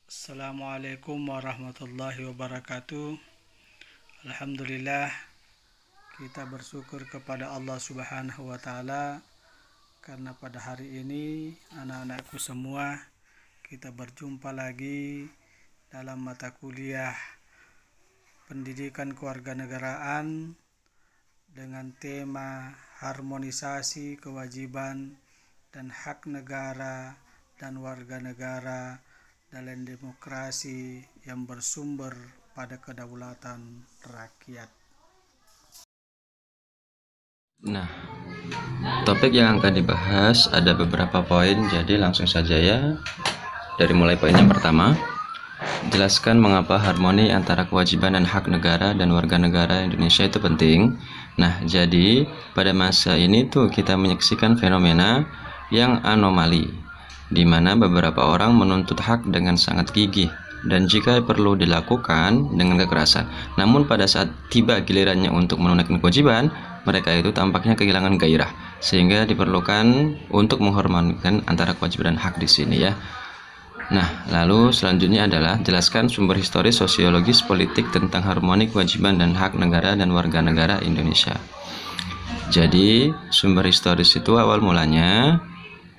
Assalamualaikum warahmatullahi wabarakatuh. Alhamdulillah, kita bersyukur kepada Allah Subhanahu wa Ta'ala karena pada hari ini anak-anakku semua kita berjumpa lagi dalam mata kuliah Pendidikan Kewarganegaraan dengan tema harmonisasi kewajiban dan hak negara dan warga negara dalam demokrasi yang bersumber pada kedaulatan rakyat. Nah, topik yang akan dibahas ada beberapa poin, jadi langsung saja ya. Dari mulai poin yang pertama, jelaskan mengapa harmoni antara kewajiban dan hak negara dan warga negara Indonesia itu penting. Nah, jadi pada masa ini tuh kita menyaksikan fenomena yang anomali, di mana beberapa orang menuntut hak dengan sangat gigih dan jika perlu dilakukan dengan kekerasan. Namun pada saat tiba gilirannya untuk menunaikan kewajiban, mereka itu tampaknya kehilangan gairah, sehingga diperlukan untuk menghormatikan antara kewajiban dan hak di sini ya. Nah, lalu selanjutnya adalah jelaskan sumber historis, sosiologis, politik tentang harmoni kewajiban dan hak negara dan warga negara Indonesia. Jadi, sumber historis itu awal mulanya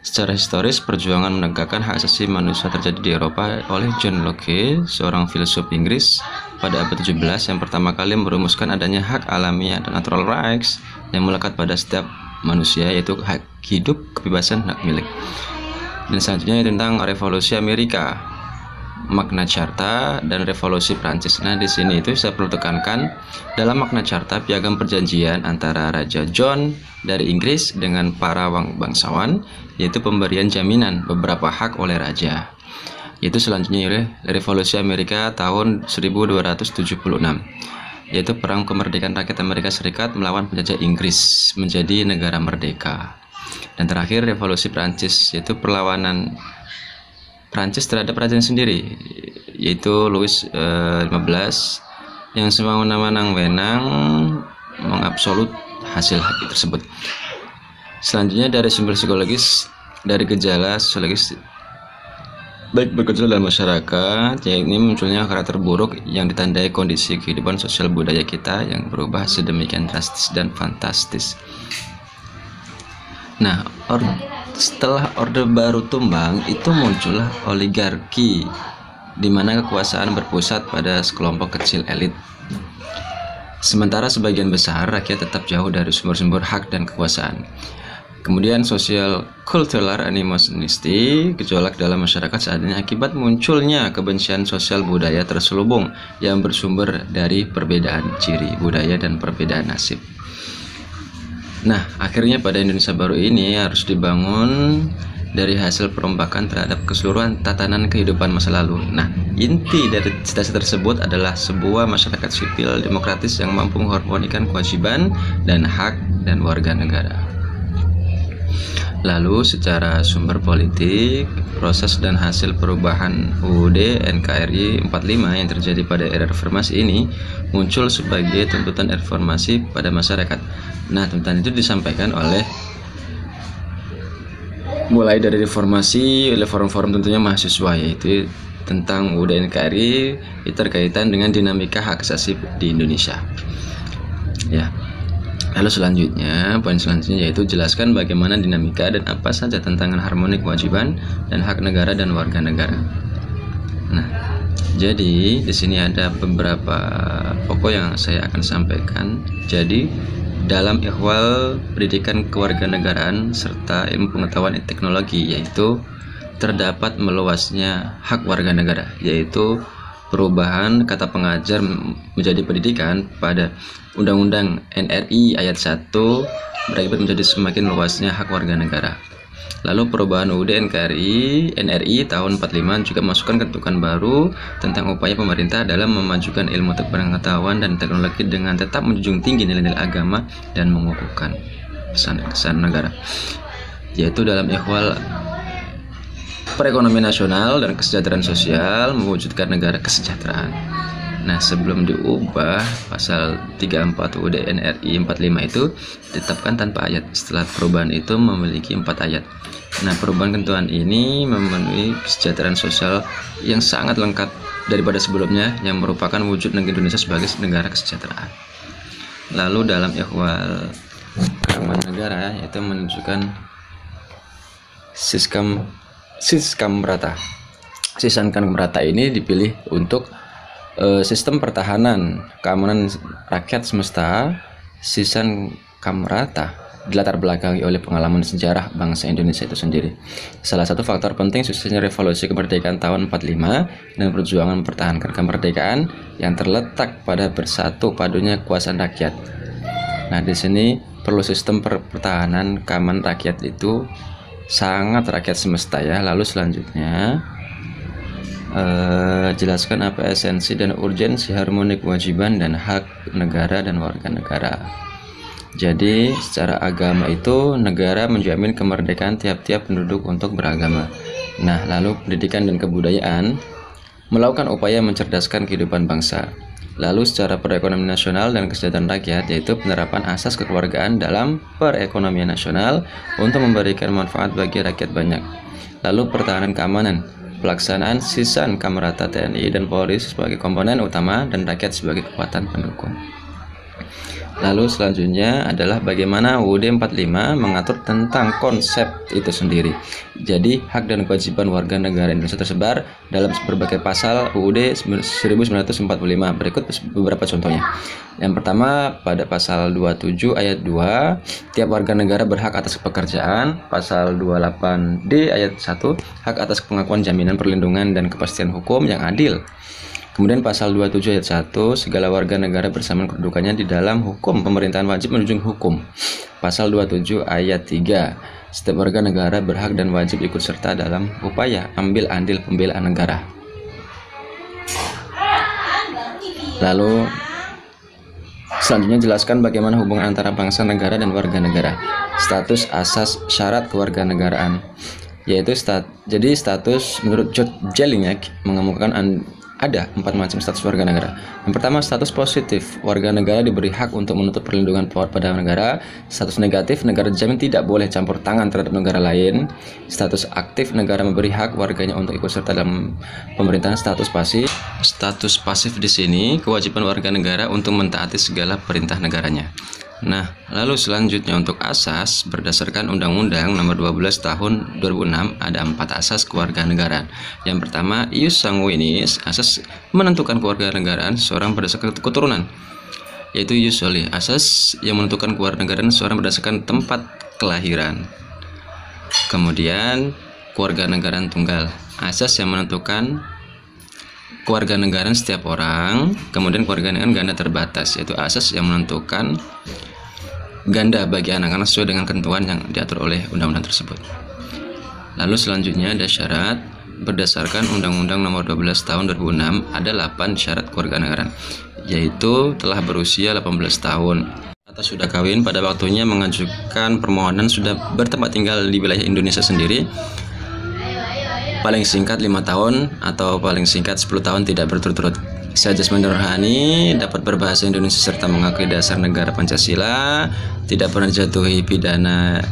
secara historis perjuangan menegakkan hak asasi manusia terjadi di Eropa oleh John Locke, seorang filsuf Inggris pada abad 17 yang pertama kali merumuskan adanya hak alamiah atau natural rights yang melekat pada setiap manusia, yaitu hak hidup, kebebasan, hak milik. Dan selanjutnya tentang revolusi Amerika, Magna Carta dan revolusi Prancis. Nah, di sini itu saya perlu tekankan dalam Magna Carta piagam perjanjian antara Raja John dari Inggris dengan para bangsawan, yaitu pemberian jaminan beberapa hak oleh raja. Yaitu selanjutnya oleh revolusi Amerika tahun 1276, yaitu perang kemerdekaan rakyat Amerika Serikat melawan penjajah Inggris menjadi negara merdeka. Dan terakhir revolusi Prancis, yaitu perlawanan Prancis terhadap rajanya sendiri, yaitu Louis XV yang semena-mena mengabsolut hasil hak tersebut. Selanjutnya dari sumber psikologis, dari gejala sosiologis baik bergejala dalam masyarakat, yakni munculnya karakter buruk yang ditandai kondisi kehidupan sosial budaya kita yang berubah sedemikian drastis dan fantastis. Nah, setelah Orde Baru tumbang, itu muncullah oligarki, di mana kekuasaan berpusat pada sekelompok kecil elit. Sementara sebagian besar rakyat tetap jauh dari sumber-sumber hak dan kekuasaan. Kemudian sosial cultural animosity, gejolak dalam masyarakat saat ini akibat munculnya kebencian sosial budaya terselubung yang bersumber dari perbedaan ciri budaya dan perbedaan nasib. Nah, akhirnya pada Indonesia baru ini harus dibangun dari hasil perombakan terhadap keseluruhan tatanan kehidupan masa lalu. Nah, inti dari cita-cita tersebut adalah sebuah masyarakat sipil demokratis yang mampu mengharmonikan kewajiban dan hak dan warga negara. Lalu secara sumber politik, proses dan hasil perubahan UUD NKRI 45 yang terjadi pada era reformasi ini muncul sebagai tuntutan reformasi pada masyarakat. Nah, tuntutan itu disampaikan oleh mulai dari reformasi oleh forum-forum tentunya mahasiswa, yaitu tentang UUD NKRI terkaitan dengan dinamika hak asasi di Indonesia. Ya. Lalu selanjutnya, poin selanjutnya yaitu jelaskan bagaimana dinamika dan apa saja tantangan harmoni kewajiban dan hak negara dan warga negara. Nah, jadi di sini ada beberapa pokok yang saya akan sampaikan. Jadi dalam ihwal pendidikan kewarganegaraan serta ilmu pengetahuan dan teknologi, yaitu terdapat meluasnya hak warga negara, yaitu perubahan kata pengajar menjadi pendidikan pada Undang-Undang NRI ayat 1 berakibat menjadi semakin luasnya hak warga negara. Lalu perubahan UUD NRI tahun 45 juga masukkan ketentuan baru tentang upaya pemerintah dalam memajukan ilmu pengetahuan dan teknologi dengan tetap menjunjung tinggi nilai-nilai agama dan mengukuhkan pesan negara, yaitu dalam ihwal perekonomian nasional dan kesejahteraan sosial, mewujudkan negara kesejahteraan. Nah, sebelum diubah pasal 34 UUD NRI 45 itu ditetapkan tanpa ayat. Setelah perubahan itu memiliki 4 ayat. Nah, perubahan ketentuan ini memenuhi kesejahteraan sosial yang sangat lengkap daripada sebelumnya, yang merupakan wujud negeri Indonesia sebagai negara kesejahteraan. Lalu dalam ihwal keamanan negara, yaitu menunjukkan sistem merata. Sistem merata ini dipilih untuk sistem pertahanan keamanan rakyat semesta. Sistem merata dilatar belakangi oleh pengalaman sejarah bangsa Indonesia itu sendiri. Salah satu faktor penting suksesnya revolusi kemerdekaan tahun 45 dan perjuangan mempertahankan kemerdekaan yang terletak pada bersatu padunya kekuasaan rakyat. Nah, di sini perlu sistem pertahanan keamanan rakyat itu sangat rakyat semesta ya. Lalu selanjutnya jelaskan apa esensi dan urgensi harmoni kewajiban dan hak negara dan warga negara. Jadi secara agama itu negara menjamin kemerdekaan tiap-tiap penduduk untuk beragama. Nah, lalu pendidikan dan kebudayaan melakukan upaya mencerdaskan kehidupan bangsa. Lalu secara perekonomian nasional dan kesejahteraan rakyat, yaitu penerapan asas kekeluargaan dalam perekonomian nasional untuk memberikan manfaat bagi rakyat banyak. Lalu pertahanan keamanan, pelaksanaan sistem merata TNI dan Polri sebagai komponen utama dan rakyat sebagai kekuatan pendukung. Lalu selanjutnya adalah bagaimana UUD 45 mengatur tentang konsep itu sendiri. Jadi hak dan kewajiban warga negara Indonesia tersebar dalam berbagai pasal UUD 1945. Berikut beberapa contohnya. Yang pertama pada pasal 27 ayat 2, tiap warga negara berhak atas pekerjaan. Pasal 28D ayat 1, hak atas pengakuan jaminan perlindungan dan kepastian hukum yang adil. Kemudian pasal 27 ayat 1, segala warga negara bersamaan kedudukannya di dalam hukum, pemerintahan wajib menjunjung hukum. Pasal 27 ayat 3, setiap warga negara berhak dan wajib ikut serta dalam upaya ambil andil pembelaan negara. Lalu selanjutnya jelaskan bagaimana hubungan antara bangsa negara dan warga negara. Status asas syarat kewarganegaraan, yaitu status menurut George Jelinek mengemukakan ada 4 macam status warga negara. Yang pertama, status positif. Warga negara diberi hak untuk menuntut perlindungan pada negara. Status negatif, negara dijamin tidak boleh campur tangan terhadap negara lain. Status aktif, negara memberi hak warganya untuk ikut serta dalam pemerintahan. Status pasif. Status pasif di sini kewajiban warga negara untuk mentaati segala perintah negaranya. Nah, lalu selanjutnya untuk asas berdasarkan Undang-Undang Nomor 12 Tahun 2006 ada 4 asas kewarganegaraan. Yang pertama, ius sanguinis, asas menentukan kewarganegaraan seorang berdasarkan keturunan, yaitu ius soli, asas yang menentukan kewarganegaraan seorang berdasarkan tempat kelahiran. Kemudian kewarganegaraan tunggal, asas yang menentukan kewarganegaraan setiap orang. Kemudian kewarganegaraan ganda terbatas, yaitu asas yang menentukan ganda bagi anak-anak sesuai dengan ketentuan yang diatur oleh undang-undang tersebut. Lalu selanjutnya ada syarat berdasarkan Undang-Undang Nomor 12 Tahun 2006 ada 8 syarat kewarganegaraan, yaitu telah berusia 18 tahun atau sudah kawin pada waktunya mengajukan permohonan sudah bertempat tinggal di wilayah Indonesia sendiri, paling singkat 5 tahun atau paling singkat 10 tahun tidak berturut-turut. Jasmani Rohani, dapat berbahasa Indonesia serta mengakui dasar negara Pancasila, tidak pernah dijatuhi pidana,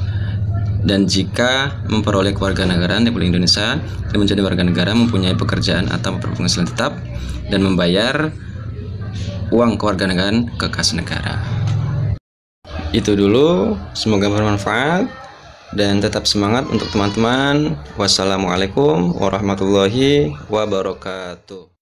dan jika memperoleh kewarganegaraan Republik Indonesia dan menjadi warga negara, mempunyai pekerjaan atau berpenghasilan tetap dan membayar uang kewarganegaraan ke kas negara. Itu dulu, semoga bermanfaat dan tetap semangat untuk teman-teman. Wassalamualaikum warahmatullahi wabarakatuh.